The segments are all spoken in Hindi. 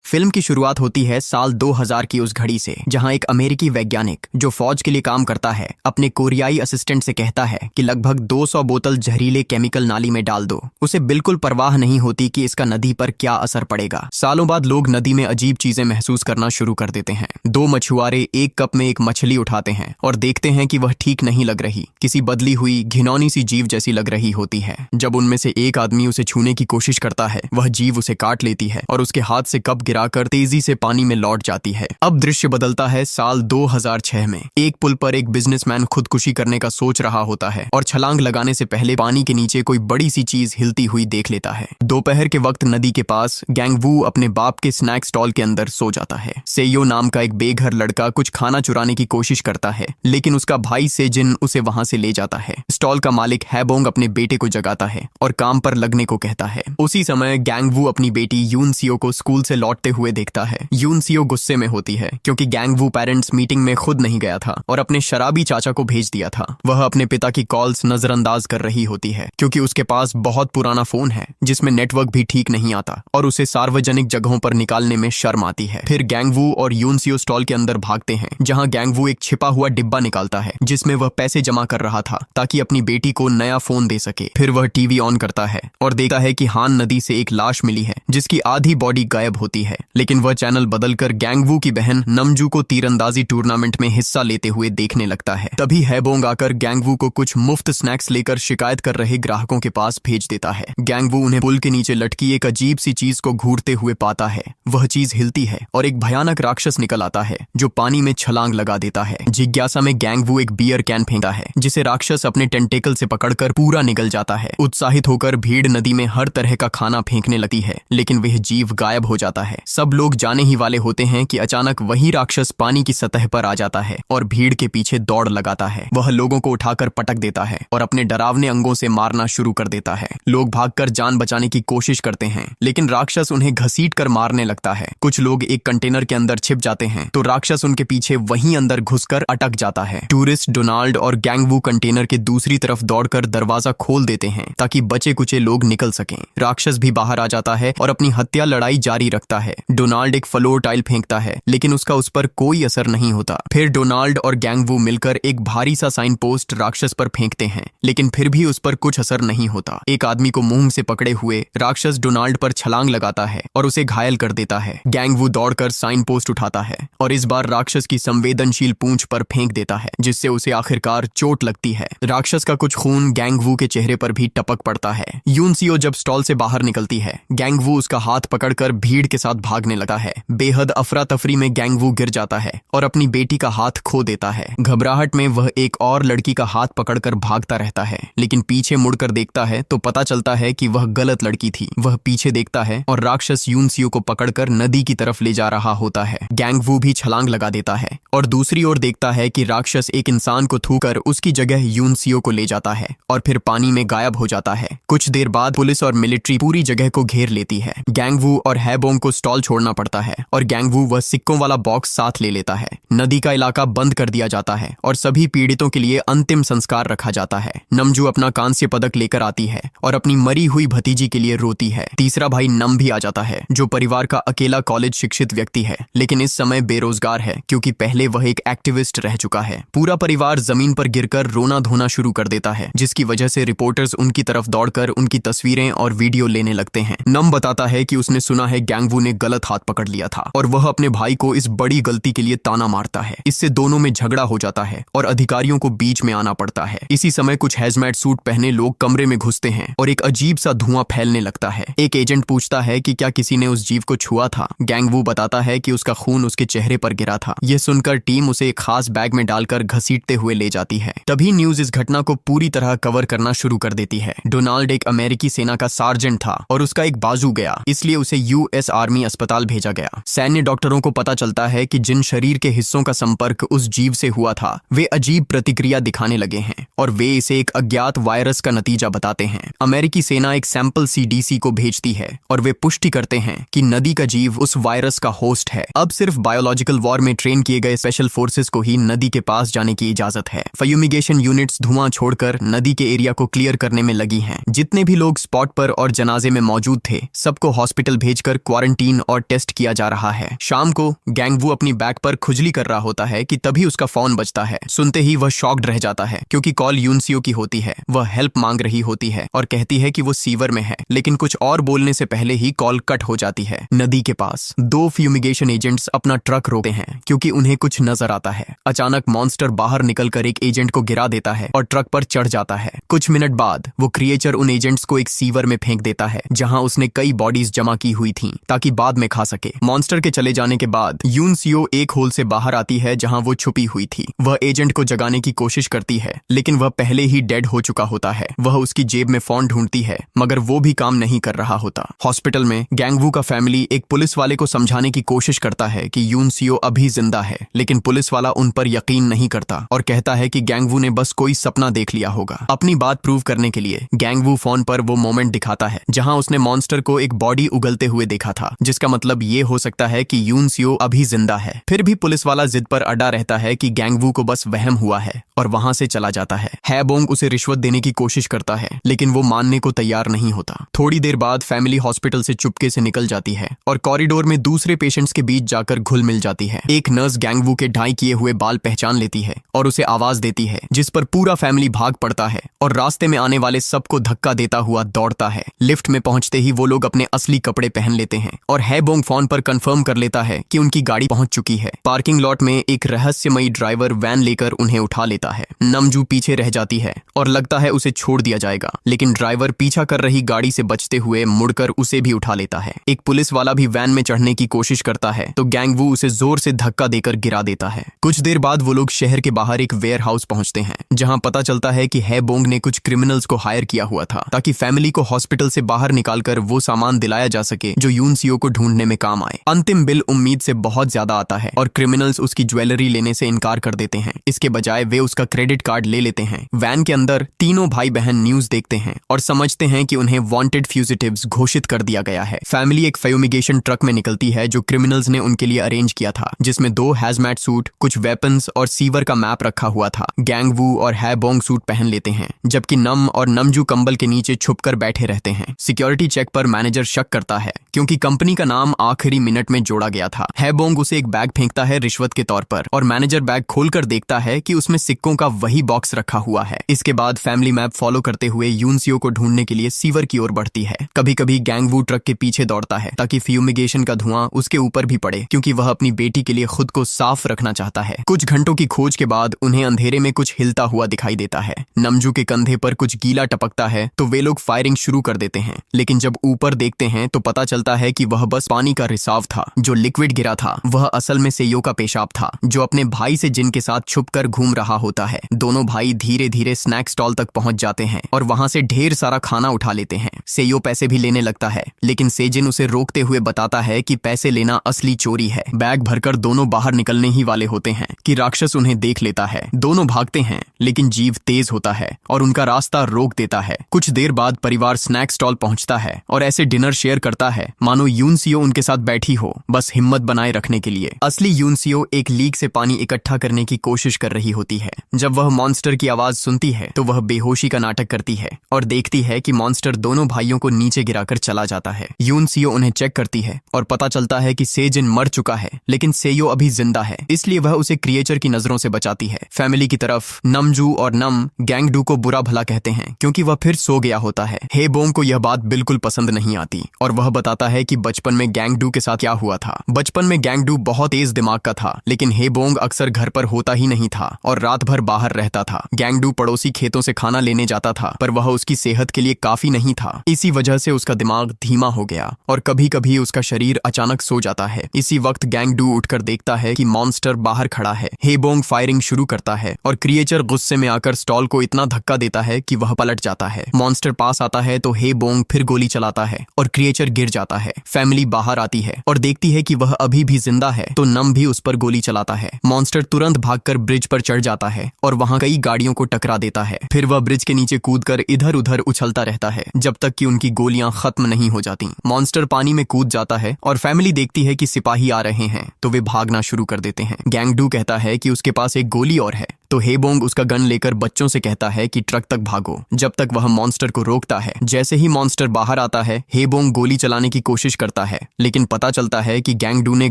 फिल्म की शुरुआत होती है साल 2000 की उस घड़ी से, जहां एक अमेरिकी वैज्ञानिक जो फौज के लिए काम करता है अपने कोरियाई असिस्टेंट से कहता है कि लगभग 200 बोतल जहरीले केमिकल नाली में डाल दो। उसे बिल्कुल परवाह नहीं होती कि इसका नदी पर क्या असर पड़ेगा। सालों बाद लोग नदी में अजीब चीजें महसूस करना शुरू कर देते हैं। दो मछुआरे एक कप में एक मछली उठाते हैं और देखते हैं कि वह ठीक नहीं लग रही, किसी बदली हुई घिनौनी सी जीव जैसी लग रही होती है। जब उनमें से एक आदमी उसे छूने की कोशिश करता है, वह जीव उसे काट लेती है और उसके हाथ से कप गिराकर तेजी से पानी में लौट जाती है। अब दृश्य बदलता है साल 2006 में। एक पुल पर एक बिजनेसमैन खुदकुशी करने का सोच रहा होता है और छलांग लगाने से पहले पानी के नीचे कोई बड़ी सी चीज हिलती हुई देख लेता है। दोपहर के वक्त नदी के पास गैंगवू अपने बाप के स्नैक स्टॉल के अंदर सो जाता है। सेयो नाम का एक बेघर लड़का कुछ खाना चुराने की कोशिश करता है, लेकिन उसका भाई सेजिन उसे वहां से ले जाता है। स्टॉल का मालिक हैबोंग अपने बेटे को जगाता है और काम पर लगने को कहता है। उसी समय गैंगवू अपनी बेटी यूनसियो को स्कूल से लौटते हुए देखता है। यूनसियो गुस्से में होती है क्योंकि गैंगवू पेरेंट्स मीटिंग में खुद नहीं गया था और अपने शराबी चाचा को भेज दिया था। वह अपने पिता की कॉल्स नजरअंदाज कर रही होती है क्योंकि उसके पास बहुत पुराना फोन है जिसमें नेटवर्क भी ठीक नहीं आता और उसे सार्वजनिक जगहों पर निकालने में शर्म आती है। फिर गैंगवू और यूनसियो स्टॉल के अंदर भागते हैं, जहां गैंगवू एक छिपा हुआ डिब्बा निकालता है जिसमें वह पैसे जमा कर रहा था ताकि अपनी बेटी को नया फोन दे सके। फिर वह टीवी ऑन करता है और देखता है कि हान नदी से एक लाश मिली है जिसकी आधी बॉडी गायब होती है, लेकिन वह चैनल बदलकर गैंगवू की बहन नमजू को तीरंदाजी टूर्नामेंट में हिस्सा लेते हुए देखने लगता है। तभी हैबोंग आकर गैंगवू को कुछ मुफ्त स्नैक्स लेकर शिकायत कर रहे ग्राहकों के पास भेज देता है। गैंगवू उन्हें पुल के नीचे लटकी एक अजीब सी चीज को घूरते हुए पाता है। वह चीज हिलती है और एक भयानक राक्षस निकल आता है जो पानी में छलांग लगा देता है। जिज्ञासा में गैंगवू एक बियर कैन फेंकता है जिसे राक्षस अपने टेंटेकल से पकड़कर पूरा निगल जाता है। उत्साहित होकर भीड़ नदी में हर तरह का खाना फेंकने लगती है, लेकिन वह जीव गायब हो जाता है। सब लोग जाने ही वाले होते हैं कि अचानक वही राक्षस पानी की सतह पर आ जाता है और भीड़ के पीछे दौड़ लगाता है। वह लोगों को उठाकर पटक देता है और अपने डरावने अंगों से मारना शुरू कर देता है। लोग भागकर जान बचाने की कोशिश करते हैं, लेकिन राक्षस उन्हें घसीटकर मारने लगता है। कुछ लोग एक कंटेनर के अंदर छिप जाते हैं तो राक्षस उनके पीछे वहीं अंदर घुसकर अटक जाता है। टूरिस्ट डोनाल्ड और गैंगवू कंटेनर के दूसरी तरफ दौड़कर दरवाजा खोल देते हैं ताकि बचे कुचे लोग निकल सकें। राक्षस भी बाहर आ जाता है और अपनी हत्या लड़ाई जारी रखता है। डोनाल्ड एक फ्लोर टाइल फेंकता है, लेकिन उसका उस पर कोई असर नहीं होता। फिर डोनाल्ड और गैंगवू मिलकर एक भारी सा साइन पोस्ट राक्षस पर फेंकते हैं, लेकिन फिर भी उस पर कुछ असर नहीं होता। एक आदमी को मुंह से पकड़े हुए राक्षस डोनाल्ड पर छलांग लगाता है और उसे घायल कर देता है। गैंगवू दौड़कर साइन पोस्ट उठाता है और इस बार राक्षस की संवेदनशील पूंछ पर फेंक देता है, जिससे उसे आखिरकार चोट लगती है। राक्षस का कुछ खून गैंगवू के चेहरे पर भी टपक पड़ता है। यूनसियो जब स्टॉल से बाहर निकलती है, गैंगवू उसका हाथ पकड़कर भीड़ के साथ भागने लगता है। बेहद अफरा तफरी में गैंगवू गिर जाता है और अपनी बेटी का हाथ खो देता है। घबराहट में वह एक और लड़की का हाथ पकड़कर भागता रहता है, लेकिन पीछे मुड़कर देखता है तो पता चलता है कि वह गलत लड़की थी। वह पीछे देखता है और राक्षस यूनसियो को पकड़कर नदी की तरफ ले जा रहा होता है। गैंगवू भी छलांग लगा देता है और दूसरी ओर देखता है कि राक्षस एक इंसान को थूकर उसकी जगह यूनसियो को ले जाता है और फिर पानी में गायब हो जाता है। कुछ देर बाद पुलिस और मिलिट्री पूरी जगह को घेर लेती है। गैंगवू और हैबोंग को स्टॉल छोड़ना पड़ता है और गैंगवू वह सिक्कों वाला बॉक्स साथ ले लेता है। नदी का इलाका बंद कर दिया जाता है और सभी पीड़ितों के लिए अंतिम संस्कार रखा जाता है। नमजू अपना कांस्य पदक लेकर आती है और अपनी मरी हुई भतीजी के लिए रोती है। तीसरा भाई नम भी आ जाता है, जो परिवार का अकेला कॉलेज शिक्षित व्यक्ति है, लेकिन इस समय बेरोजगार है क्योंकि पहले वह एक एक्टिविस्ट रह चुका है। पूरा परिवार जमीन पर गिरकर रोना धोना शुरू कर देता है, जिसकी वजह से रिपोर्टर्स उनकी तरफ दौड़कर उनकी तस्वीरें और वीडियो लेने लगते हैं। नम बताता है कि उसने सुना है गैंगवू ने गलत हाथ पकड़ लिया था और वह अपने भाई को इस बड़ी गलती के लिए ताना मारता है। इससे दोनों में झगड़ा हो जाता है और अधिकारियों को बीच में आना पड़ता है। इसी समय कुछ हैजमैट सूट पहने लोग कमरे में घुसते हैं और एक अजीब सा धुआं फैलने लगता है। एक एजेंट पूछता है कि क्या किसी ने उस जीव को छुआ था। गैंगवू बताता है कि उसका खून उसके चेहरे पर गिरा था। यह सुनकर टीम उसे एक खास बैग में डालकर घसीटते हुए ले जाती है। तभी न्यूज इस घटना को पूरी तरह कवर करना शुरू कर देती है। डोनाल्ड एक अमेरिकी सेना का सार्जेंट था और उसका एक बाजू गया, इसलिए उसे यूएस आर्मी अस्पताल भेजा गया। सैन्य डॉक्टरों को पता चलता है कि जिन शरीर के हिस्सों का संपर्क उस जीव से हुआ था वे अजीब प्रतिक्रिया दिखाने लगे हैं और वे इसे एक अज्ञात वायरस का नतीजा बताते हैं। अमेरिकी सेना एक सैंपल सीडीसी को भेजती है और वे पुष्टि करते हैं कि नदी का जीव उस वायरस का होस्ट है। अब सिर्फ बायोलॉजिकल वॉर में ट्रेन किए गए स्पेशल फोर्सेस को ही नदी के पास जाने की इजाजत है। फ्यूमिगेशन यूनिट्स धुआं छोड़कर नदी के एरिया को क्लियर करने में लगी हैं। जितने भी लोग स्पॉट पर और जनाजे में मौजूद थे सबको हॉस्पिटल भेजकर क्वारंटीन स्कैन और टेस्ट किया जा रहा है। शाम को गैंगवू अपनी बैक पर खुजली कर रहा होता है कि तभी उसका फोन बजता है। सुनते ही वह शॉक्ड रह जाता है क्योंकि कॉल यूनसियो की होती है। वह हेल्प मांग रही होती है और कहती है कि वो सीवर में है, लेकिन कुछ और बोलने से पहले ही कॉल कट हो जाती है। नदी के पास 2 फ्यूमिगेशन एजेंट्स अपना ट्रक रोकते हैं क्योंकि उन्हें कुछ नजर आता है। अचानक मॉन्स्टर बाहर निकलकर एक एजेंट को गिरा देता है और ट्रक पर चढ़ जाता है। कुछ मिनट बाद वो क्रिएचर उन एजेंट्स को एक सीवर में फेंक देता है जहां उसने कई बॉडीज जमा की हुई थीं ताकि बाद में खा सके। मॉन्स्टर के चले जाने के बाद यूनसियो एक होल से बाहर आती है जहां वो छुपी हुई थी। वह एजेंट को जगाने की कोशिश करती है, लेकिन वह पहले ही डेड हो चुका होता है। वह उसकी जेब में फोन ढूंढती है, मगर वो भी काम नहीं कर रहा होता। हॉस्पिटल में गैंगवू का फैमिली एक पुलिस वाले को समझाने की कोशिश करता है कि यूनसियो अभी जिंदा है, लेकिन पुलिस वाला उन पर यकीन नहीं करता और कहता है कि गैंगवू ने बस कोई सपना देख लिया होगा। अपनी बात प्रूव करने के लिए गैंगवू फोन पर वो मोमेंट दिखाता है जहां उसने मॉन्स्टर को एक बॉडी उगलते हुए देखा था, जिसका मतलब ये हो सकता है कि यूनसियो अभी जिंदा है। फिर भी पुलिस वाला जिद पर अड़ा रहता है कि गैंगवू को बस वहम हुआ है और वहां से चला जाता है। हैबोंग उसे रिश्वत देने की कोशिश करता है, लेकिन वो मानने को तैयार नहीं होता। थोड़ी देर बाद फैमिली हॉस्पिटल से चुपके से निकल जाती है और कॉरिडोर में दूसरे पेशेंट्स के बीच जाकर घुल मिल जाती है। एक नर्स गैंगवू के ढाई किए हुए बाल पहचान लेती है और उसे आवाज देती है, जिस पर पूरा फैमिली भाग पड़ता है और रास्ते में आने वाले सबको धक्का देता हुआ दौड़ता है। लिफ्ट में पहुंचते ही वो लोग अपने असली कपड़े पहन लेते हैं और हैबोंग फोन पर कंफर्म कर लेता है कि उनकी गाड़ी पहुंच चुकी है। पार्किंग लॉट में एक रहस्यमयी ड्राइवर वैन लेकर उन्हें उठा लेता है। नमजू पीछे रह जाती है और लगता है उसे छोड़ दिया जाएगा, लेकिन ड्राइवर पीछा कर रही गाड़ी से बचते हुए मुड़कर उसे भी उठा लेता है। एक पुलिस वाला भी वैन में चढ़ने की कोशिश करता है तो गैंगवू उसे जोर से धक्का देकर गिरा देता है। कुछ देर बाद वो लोग शहर के बाहर एक वेयर हाउस पहुंचते हैं जहां पता चलता है कि हैबोंग ने कुछ क्रिमिनल्स को हायर किया हुआ था ताकि फैमिली को हॉस्पिटल से बाहर निकालकर वो सामान दिलाया जा सके जो यूनसियो को ढूंढने में काम आए। अंतिम बिल उम्मीद से बहुत ज्यादा आता है और क्रिमिनल्स उसकी ज्वेलरी लेने से इनकार कर देते हैं। इसके बजाय वे उसका क्रेडिट कार्ड ले लेते हैं। वैन के अंदर तीनों भाई बहन न्यूज देखते हैं और समझते हैं कि उन्हें वांटेड फ्यूजिटिव्स घोषित कर दिया गया है। फैमिली एक फ्यूमिगेशन ट्रक में निकलती है जो क्रिमिनल्स ने उनके लिए अरेंज किया था, जिसमें 2 हैजमैट सूट, कुछ वेपन्स और सीवर का मैप रखा हुआ था। गैंगवू और हैबोंग सूट पहन लेते हैं, जबकि नम और नमजू कंबल के नीचे छुपकर बैठे रहते हैं। सिक्योरिटी चेक पर मैनेजर शक करता है क्योंकि कंपनी का नाम आखिरी मिनट में जोड़ा गया था। हैबोंग उसे एक बैग फेंकता है रिश्वत के तौर पर और मैनेजर बैग खोलकर देखता है कि उसमें सिक्कों का वही बॉक्स रखा हुआ है। इसके बाद फैमिली मैप फॉलो करते हुए यूनसियो को ढूंढने के लिए सीवर की ओर बढ़ती है। कभी कभी गैंगवू ट्रक के पीछे दौड़ता है ताकि फ्यूमिगेशन का धुआं उसके ऊपर भी पड़े, क्योंकि वह अपनी बेटी के लिए खुद को साफ रखना चाहता है। कुछ घंटों की खोज के बाद उन्हें अंधेरे में कुछ हिलता हुआ दिखाई देता है। नमजू के कंधे पर कुछ गीला टपकता है तो वे लोग फायरिंग शुरू कर देते हैं, लेकिन जब ऊपर देखते हैं तो पता चलता है कि वह बस पानी का रिसाव था। जो लिक्विड गिरा था वह असल में सेयो का पेशाब था, जो अपने भाई से जिन के साथ छुपकर घूम रहा होता है। दोनों भाई धीरे धीरे स्नैक स्टॉल तक पहुंच जाते हैं और वहां से ढेर सारा खाना उठा लेते हैं। सेयो पैसे भी लेने लगता है, लेकिन सेजिन उसे रोकते हुए बताता है कि पैसे लेना असली चोरी है। बैग भरकर दोनों बाहर निकलने ही वाले होते हैं कि राक्षस उन्हें देख लेता है। दोनों भागते हैं, लेकिन जीव तेज होता है और उनका रास्ता रोक देता है। कुछ देर बाद परिवार स्नैक स्टॉल पहुंचता है और ऐसे डिनर शेयर करता है मानो यूनसियो उनके साथ बैठी हो, बस हिम्मत बनाए रखने के लिए। असली यूनसियो एक लीक से पानी इकट्ठा करने की कोशिश कर रही होती है। जब वह मॉन्स्टर की आवाज सुनती है तो वह बेहोशी का नाटक करती है और देखती है कि मॉन्स्टर दोनों भाइयों को नीचे गिराकर चला जाता है। यूनसियो उन्हें चेक करती है और पता चलता है कि सेजिन मर चुका है, लेकिन सेयो अभी जिंदा है, इसलिए वह उसे क्रिएचर की नजरों से बचाती है। फैमिली की तरफ नमजू और नम गैंगडू को बुरा भला कहते हैं क्योंकि वह फिर सो गया होता है। हैबोंग को यह बात बिल्कुल पसंद नहीं आती और वह बताता है कि बचपन में गैंगडू के साथ क्या हुआ था। बचपन में गैंगडू बहुत तेज दिमाग का था, लेकिन हैबोंग अक्सर घर पर होता ही नहीं था और रात भर बाहर रहता था। गैंगडू पड़ोसी खेतों से खाना लेने जाता था, पर वह उसकी सेहत के लिए काफी नहीं था। इसी वजह से उसका दिमाग धीमा हो गया और कभी कभी उसका शरीर अचानक सो जाता है। इसी वक्त गैंगडू उठकर देखता है कि मॉन्स्टर बाहर खड़ा है। हैबोंग फायरिंग शुरू करता है और क्रिएचर गुस्से में आकर स्टॉल को इतना धक्का देता है कि वह पलट जाता है। मॉन्स्टर पास आता है तो हैबोंग फिर गोली चलाता है और क्रिएचर गिर जाता है। फैमिली बाहर आती है और देखती है कि वह अभी भी जिंदा है, तो नम भी उस पर गोली चलाता है। मॉन्स्टर तुरंत भागकर ब्रिज पर चढ़ जाता है और वहां कई गाड़ियों को टकरा देता है। फिर वह ब्रिज के नीचे कूदकर इधर उधर उछलता रहता है जब तक कि उनकी गोलियां खत्म नहीं हो जाती। मॉन्स्टर पानी में कूद जाता है और फैमिली देखती है कि सिपाही आ रहे हैं तो वे भागना शुरू कर देते हैं। गैंगडू कहता है कि उसके पास एक गोली और है, तो हेबोंग उसका गन लेकर बच्चों से कहता है कि ट्रक तक भागो, जब तक वह मॉन्स्टर को रोकता है। जैसे ही मॉन्स्टर बाहर आता है, हेबोंग गोली चलाने की कोशिश करता है, लेकिन पता चलता है कि गैंगडू ने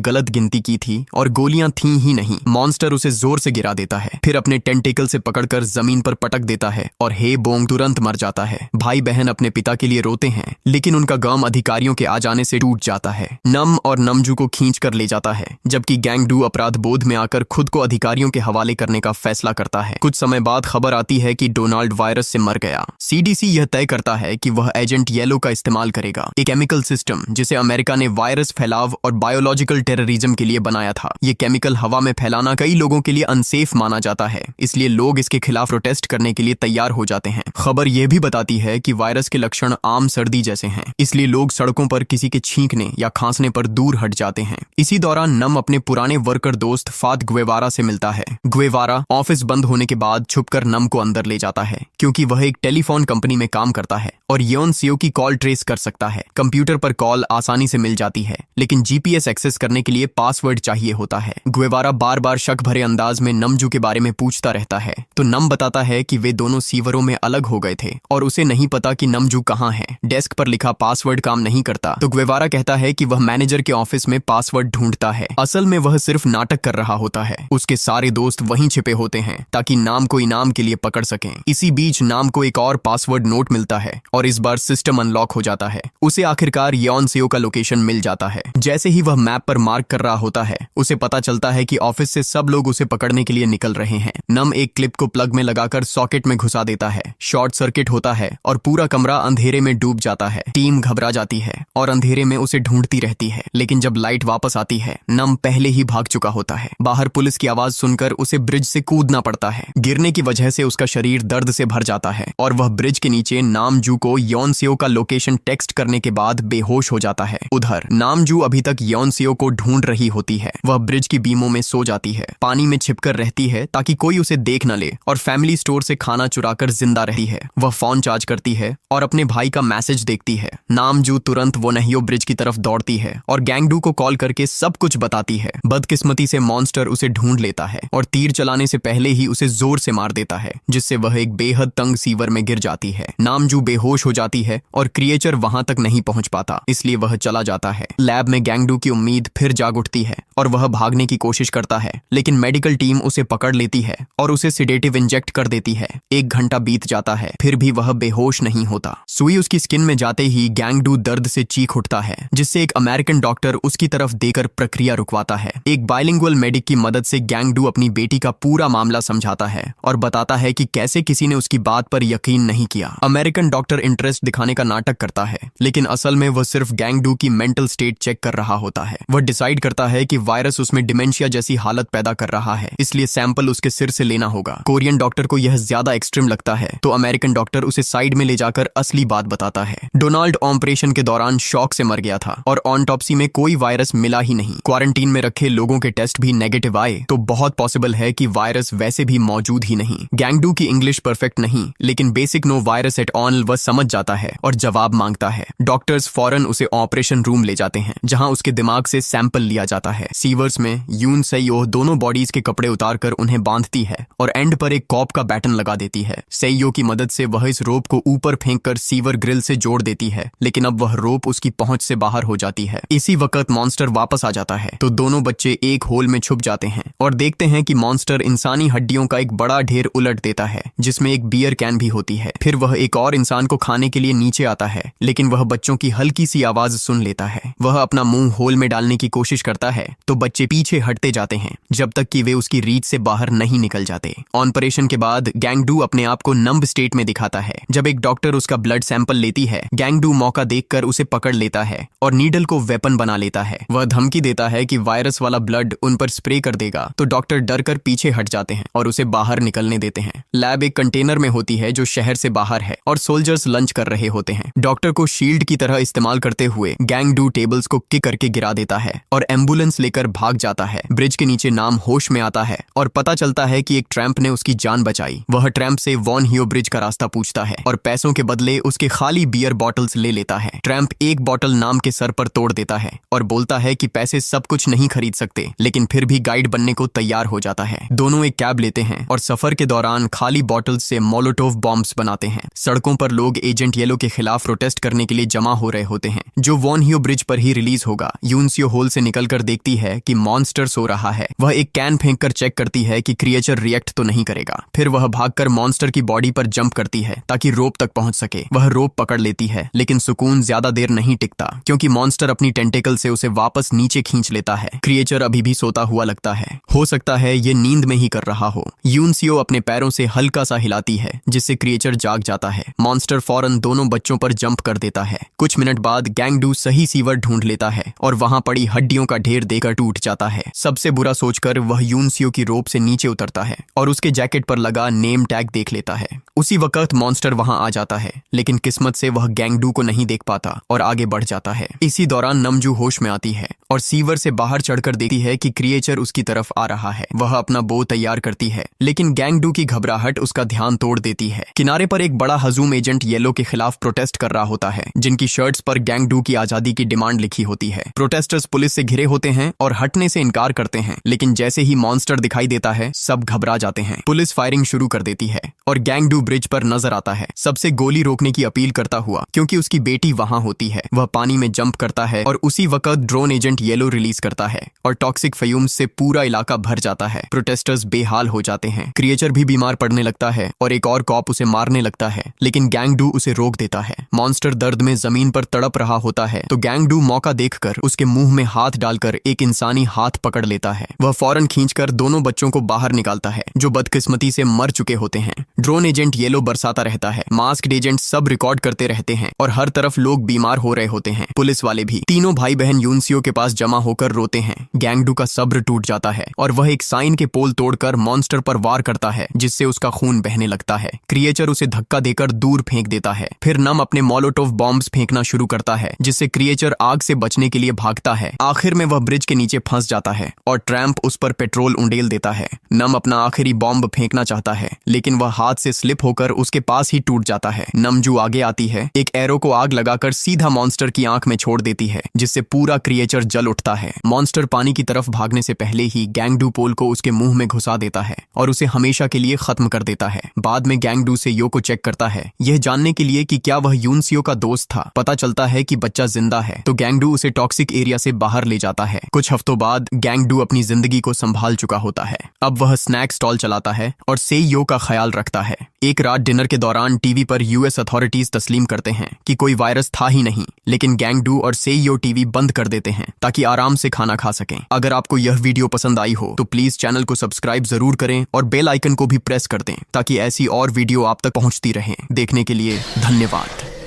गलत गिनती की थी और गोलियां थी ही नहीं। मॉन्स्टर उसे जोर से गिरा देता है, फिर अपने टेंटिकल से पकड़कर जमीन पर पटक देता है और हेबोंग तुरंत मर जाता है। भाई बहन अपने पिता के लिए रोते हैं, लेकिन उनका गम अधिकारियों के आ जाने से टूट जाता है। नम और नमजू को खींच कर ले जाता है, जबकि गैंगडू अपराध बोध में आकर खुद को अधिकारियों के हवाले करने का फैसला करता है। कुछ समय बाद खबर आती है कि डोनाल्ड वायरस से मर गया। सीडीसी यह तय करता है कि वह एजेंट येलो का इस्तेमाल करेगा, एक केमिकल सिस्टम जिसे अमेरिका ने वायरस फैलाव और बायोलॉजिकल टेररिज्म के लिए बनाया था। ये केमिकल हवा में फैलाना कई लोगों के लिए अनसेफ माना जाता है, इसलिए लोग इसके खिलाफ प्रोटेस्ट करने के लिए तैयार हो जाते हैं। खबर यह भी बताती है कि वायरस के लक्षण आम सर्दी जैसे हैं, इसलिए लोग सड़कों पर किसी के छींकने या खांसने पर दूर हट जाते हैं। इसी दौरान नम अपने पुराने वर्कर दोस्त फाद गुएवारा से मिलता है। गुएवारा ऑफिस बंद होने के बाद छुपकर नम को अंदर ले जाता है, क्योंकि वह एक टेलीफोन कंपनी में काम करता है और योनसियो की कॉल ट्रेस कर सकता है। कंप्यूटर पर कॉल आसानी से मिल जाती है, लेकिन जीपीएस एक्सेस करने के लिए पासवर्ड चाहिए होता है। गुएवारा बार बार शक भरे अंदाज में नमजू के बारे में पूछता रहता है, तो नम बताता है कि वे दोनों सीवरों में अलग हो गए थे और उसे नहीं पता कि नमजू कहाँ है। डेस्क पर लिखा पासवर्ड काम नहीं करता, तो गुएवारा कहता है कि वह मैनेजर के ऑफिस में पासवर्ड ढूंढता है। असल में वह सिर्फ नाटक कर रहा होता है। उसके सारे दोस्त वहीं छिपे होते हैं ताकि नाम को इनाम के लिए पकड़ सकें। इसी बीच नाम को एक और पासवर्ड नोट मिलता है और इस बार सिस्टम अनलॉक हो जाता है। उसे आखिरकार योनसियो का लोकेशन मिल जाता है। जैसे ही वह मैप पर मार्क कर रहा होता है, उसे पता चलता है कि ऑफिस से सब लोग उसे पकड़ने के लिए निकल रहे हैं। नम एक क्लिप को प्लग में लगाकर सॉकेट में घुसा देता है। शॉर्ट सर्किट होता है और पूरा कमरा अंधेरे में डूब जाता है। टीम घबरा जाती है और अंधेरे में उसे ढूंढती रहती है, लेकिन जब लाइट वापस आती है, नम पहले ही भाग चुका होता है। बाहर पुलिस की आवाज सुनकर उसे ब्रिज से कूदना पड़ता है। गिरने की वजह से उसका शरीर दर्द से भर जाता है और वह ब्रिज के नीचे नामजू को योनसियो का लोकेशन टेक्स्ट करने के बाद बेहोश हो जाता है। उधर नामजू अभी तक योनसियो को ढूंढ रही होती है। वह ब्रिज की बीमों में सो जाती है, पानी में छिपकर रहती है ताकि कोई उसे देख न ले, और फैमिली स्टोर से खाना चुराकर जिंदा रहती है। वह फोन चार्ज करती है और अपने भाई का मैसेज देखती है। नामजू तुरंत वोनहियो ब्रिज की तरफ दौड़ती है और गैंगडू को कॉल करके सब कुछ बताती है। बदकिस्मती से मॉन्स्टर उसे ढूंढ लेता है और तीर चलाने से पहले ही उसे जोर से मार देता है, जिससे वह एक बेहद तंग सीवर में गिर जाती है। नामजू बेहोश हो जाती है और क्रिएचर वहां तक नहीं पहुंच पाता, इसलिए वह चला जाता है। लैब में गैंगडू की उम्मीद फिर जाग उठती है और वह भागने की कोशिश करता है, लेकिन मेडिकल टीम उसे पकड़ लेती है और उसे सिडेटिव इंजेक्ट कर देती है। 1 घंटा बीत जाता है, फिर भी वह बेहोश नहीं होता। सुई उसकी स्किन में जाते ही गैंगडू दर्द से चीख उठता है, जिससे एक अमेरिकन डॉक्टर उसकी तरफ देकर प्रक्रिया रुकवाता है। एक बाइलिंगुअल मेडिक की मदद से गैंगडू अपनी बेटी का पूरा मामला समझाता है और बताता है कि कैसे किसी ने उसकी बात पर यकीन नहीं किया। अमेरिकन डॉक्टर इंटरेस्ट दिखाने का नाटक करता है, लेकिन असल में वह सिर्फ गैंगडू की मेंटल स्टेट चेक कर रहा होता है। वह डिसाइड करता है कि वायरस उसमें डिमेंशिया जैसी हालत पैदा कर रहा है, इसलिए सैंपल उसके सिर से लेना होगा। कोरियन डॉक्टर को यह ज्यादा एक्सट्रीम लगता है, तो अमेरिकन डॉक्टर उसे साइड में ले जाकर असली बात बताता है। डोनाल्ड ऑपरेशन के दौरान शॉक से मर गया था और ऑटोप्सी में कोई वायरस मिला ही नहीं। क्वारंटीन में रखे लोगों के टेस्ट भी नेगेटिव आए, तो बहुत पॉसिबल है कि वायरस वैसे भी मौजूद ही नहीं। गैंगडू की इंग्लिश परफेक्ट नहीं, लेकिन basic no virus at all वह समझ जाता है और जवाब मांगता है। डॉक्टर्स फौरन उसे ऑपरेशन रूम ले जाते हैं, जहां उसके दिमाग से सैंपल लिया जाता है। सीवर्स में यून सेयो दोनों बॉडीज के कपड़े उतारकर उन्हें बांधती है और एंड पर एक कॉप का बैटन लगा देती है। सेयो की मदद से वह इस रोप को ऊपर फेंककर सीवर ग्रिल से जोड़ देती है, लेकिन अब वह रोप उसकी पहुंच से बाहर हो जाती है। इसी वक्त मॉन्स्टर वापस आ जाता है, तो दोनों बच्चे एक होल में छुप जाते हैं और देखते हैं कि मॉन्स्टर इंसानी हड्डियों का एक बड़ा ढेर उलट देता है, जिसमें एक बियर कैन भी होती है। फिर वह एक और इंसान को खाने के लिए नीचे आता है, लेकिन वह बच्चों की हल्की सी आवाज सुन लेता है। वह अपना मुंह होल में डालने की कोशिश करता है, तो बच्चे पीछे हटते जाते हैं जब तक कि वे उसकी रीच से बाहर नहीं निकल जाते। ऑपरेशन के बाद गैंगडू अपने आप को नंब स्टेट में दिखाता है। जब एक डॉक्टर उसका ब्लड सैंपल लेती है, गैंगडू मौका देखकर उसे पकड़ लेता है और नीडल को वेपन बना लेता है। वह धमकी देता है कि वायरस वाला ब्लड उन पर स्प्रे कर देगा, तो डॉक्टर डर कर पीछे हट जाते हैं और उसे बाहर निकलने देते हैं। लैब एक कंटेनर में होती है जो शहर से बाहर है और सोल्जर्स लंच कर रहे होते हैं। डॉक्टर को शील्ड की तरह इस्तेमाल करते हुए गैंग डू टेबल्स को किक करके गिरा देता है और एम्बुलेंस लेकर भाग जाता है। ब्रिज के नीचे नाम होश में आता है और पता चलता है कि एक ट्रैम्प ने उसकी जान बचाई। वह ट्रैम्प से वॉन हियो ब्रिज का रास्ता पूछता है और पैसों के बदले उसके खाली बियर बॉटल्स ले लेता है। ट्रैम्प एक बॉटल नाम के सर पर तोड़ देता है और बोलता है कि पैसे सब कुछ नहीं खरीद सकते, लेकिन फिर भी गाइड बनने को तैयार हो जाता है। दोनों एक कैब लेते हैं और सफर के दौरान खाली बॉटल्स से मोलोटोव बॉम्ब्स बनाते हैं। सड़कों पर लोग एजेंट येलो के खिलाफ प्रोटेस्ट करने के लिए जमा हो रहे होते हैं, जो वॉन हियो ब्रिज पर ही रिलीज होगा। यूनसियो होल से निकलकर देखती है कि मॉन्स्टर सो रहा है। वह एक कैन फेंककर चेक करती है कि क्रिएचर रिएक्ट तो नहीं करेगा। फिर वह भागकर मॉन्स्टर की बॉडी पर जंप करती है ताकि रोप तक पहुंच सके। वह रोप पकड़ लेती है, लेकिन सुकून ज्यादा देर नहीं टिकता क्योंकि मॉन्स्टर अपनी टेंटेकल से उसे वापस नीचे खींच लेता है। क्रिएचर अभी भी सोता हुआ लगता है, हो सकता है ये नींद में ही कर रहा हो। यूनसियो अपने पैरों से हल्का सा हिलाती है जिससे क्रिएचर जाग जाता है। मॉन्स्टर फौरन दोनों बच्चों पर जंप कर देता है। कुछ मिनट बाद गैंग डू सही सीवर ढूंढ लेता है और वहां पड़ी हड्डियों का ढेर देकर टूट जाता है। सबसे बुरा सोचकर वह यूनसियो की रोप से नीचे उतरता है और उसके जैकेट पर लगा नेम टैग देख लेता है। उसी वक्त मॉन्स्टर वहां आ जाता है, लेकिन किस्मत से वह गैंग डू को नहीं देख पाता और आगे बढ़ जाता है। इसी दौरान नमजू होश में आती है और सीवर से बाहर चढ़कर देखती है कि क्रिएचर उसकी तरफ आ रहा है। वह अपना बो तैयार करती है, लेकिन गैंग डू की घबराहट उसका ध्यान तोड़ देती है। किनारे पर एक बड़ा हजूम एजेंट येलो के खिलाफ प्रोटेस्ट कर रहा होता है, जिनकी शर्ट्स पर गैंग डू की आजादी की डिमांड लिखी होती है। प्रोटेस्टर्स पुलिस से घिरे होते हैं और हटने से इनकार करते हैं, लेकिन जैसे ही मॉन्स्टर दिखाई देता है सब घबरा जाते हैं। पुलिस फायरिंग शुरू कर देती है और गैंग डू ब्रिज पर नजर आता है, सबसे गोली रोकने की अपील करता हुआ क्योंकि उसकी बेटी वहां होती है। वह पानी में जंप करता है और उसी वक्त ड्रोन एजेंट येलो रिलीज करता है और टॉक्सिक फ्यूम्स से पूरा इलाका भर जाता है। प्रोटेस्टर्स बेहाल हो जाते हैं। क्रिएचर भी बीमार पड़ने लगता है और एक और कॉप उसे मारने लगता है, लेकिन गैंग डू उसे रोक देता है। मॉन्स्टर दर्द में जमीन पर तड़प रहा होता है तो गैंग डू मौका देखकर उसके मुंह में हाथ डालकर एक इंसानी हाथ पकड़ लेता है। वह फौरन खींचकर दोनों बच्चों को बाहर निकालता है जो बदकिस्मती से मर चुके होते हैं। ड्रोन एजेंट येलो बरसाता रहता है। मास्क्ड एजेंट सब रिकॉर्ड करते रहते हैं और हर तरफ लोग बीमार हो रहे होते हैं, पुलिस वाले भी। तीनों भाई बहन यूनसियो के पास जमा होकर रोते हैं। गैंग डू का सब्र टूट जाता है और वह एक साइन के पोल तोड़कर मॉन्स्टर पर वार करता है, जिससे उसका खून बहने लगता है। क्रिएचर उसे धक्का देकर दूर फेंक देता है। फिर नम अपने मोलोटोव बॉम्ब्स फेंकना शुरू करता है, जिससे क्रिएचर आग से बचने के लिए भागता है। आखिर में वह ब्रिज के नीचे फंस जाता है और ट्रैम्प उस पर पेट्रोल उंडेल देता है। नम अपना आखिरी बॉम्ब फेंकना चाहता है, लेकिन वह हाथ से स्लिप होकर उसके पास ही टूट जाता है। नमजू आगे आती है, एक एरो को आग लगाकर सीधा मॉन्स्टर की आंख में छोड़ देती है, जिससे पूरा क्रिएचर जल उठता है। मॉन्स्टर पानी की तरफ भागने से पहले ही गैंग डू पोल को उसके मुंह में घुसा देता है और उसे हमेशा के लिए खत्म कर देता है। बाद में गैंग डू से यो को चेक करता है, यह जानने के लिए कि क्या वह यूनसियो का दोस्त था। पता चलता है कि बच्चा जिंदा है, तो गैंग डू उसे टॉक्सिक एरिया से बाहर ले जाता है। कुछ हफ्तों बाद गैंग डू अपनी जिंदगी को संभाल चुका होता है। अब वह स्नैक स्टॉल चलाता है और सेइयो का ख्याल रखता है। एक रात डिनर के दौरान टीवी पर यूएस अथॉरिटीज तस्लीम करते हैं कि कोई वायरस था ही नहीं, लेकिन गैंग डू और सेइयो टीवी बंद कर देते हैं ताकि आराम से खाना खा सकें। अगर आपको यह वीडियो पसंद आई हो तो प्लीज चैनल को सब्सक्राइब जरूर करें और बेल आइकन को भी प्रेस कर दें ताकि ऐसी और वीडियो आप तक पहुंचती रहे। देखने के लिए धन्यवाद।